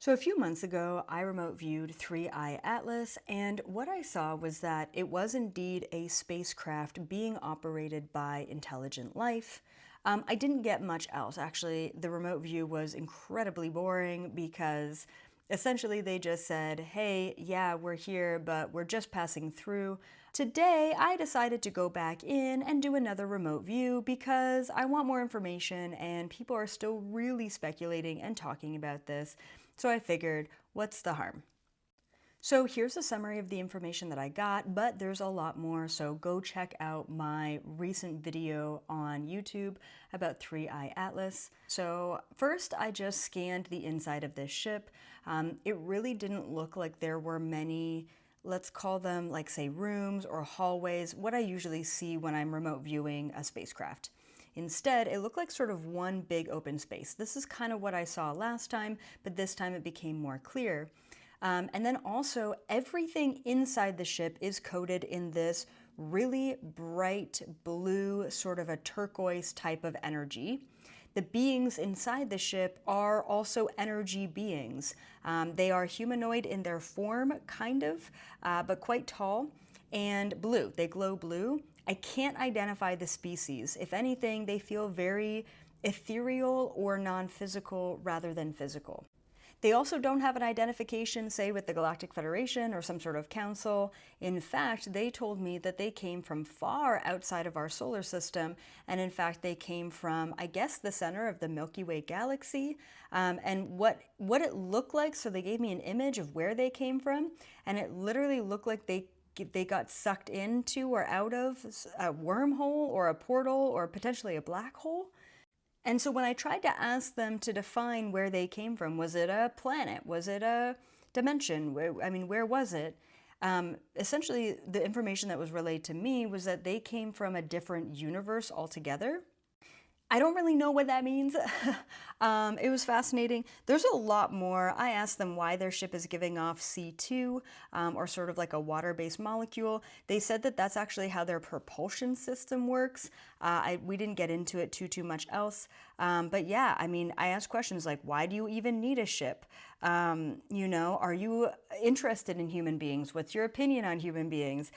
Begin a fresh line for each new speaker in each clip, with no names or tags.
So a few months ago, I remote viewed 3I Atlas, and what I saw was that it was indeed a spacecraft being operated by intelligent life. I didn't get much else. Actually, the remote view was incredibly boring because essentially they just said, hey, yeah, we're here, but we're just passing through. Today, I decided to go back in and do another remote view because I want more information and people are still really speculating and talking about this. So I figured, what's the harm? So here's a summary of the information that I got, but there's a lot more, so go check out my recent video on YouTube about 3I Atlas. So first, I just scanned the inside of this ship. It really didn't look like there were many, let's call them like say rooms or hallways, what I usually see when I'm remote viewing a spacecraft. Instead, it looked like sort of one big open space. This is kind of what I saw last time, but this time it became more clear. And then also everything inside the ship is coated in this really bright blue, sort of a turquoise type of energy. The beings inside the ship are also energy beings. They are humanoid in their form, kind of, but quite tall, and blue. They glow blue. I can't identify the species. If anything, they feel very ethereal or non-physical rather than physical. They also don't have an identification, say, with the Galactic Federation or some sort of council. In fact, they told me that they came from far outside of our solar system, and in fact, they came from, I guess, the center of the Milky Way galaxy. And what it looked like, so they gave me an image of where they came from, and it literally looked like they got sucked into or out of a wormhole or a portal or potentially a black hole. And so when I tried to ask them to define where they came from, was it a planet? Was it a dimension? Where was it? Essentially, the information that was relayed to me was that they came from a different universe altogether. I don't really know what that means. It was fascinating. There's a lot more. I asked them why their ship is giving off C2, or sort of like a water-based molecule. They said that that's actually how their propulsion system works. We didn't get into it too much else. But yeah, I mean, I asked questions like, why do you even need a ship? Are you interested in human beings? What's your opinion on human beings?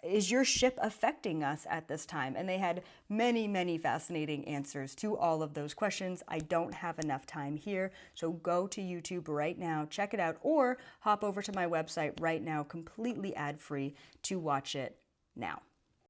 Is your ship affecting us at this time? And they had many fascinating answers to all of those questions. I don't have enough time here, so go to YouTube right now, check it out, or hop over to my website right now, completely ad-free, to watch it now.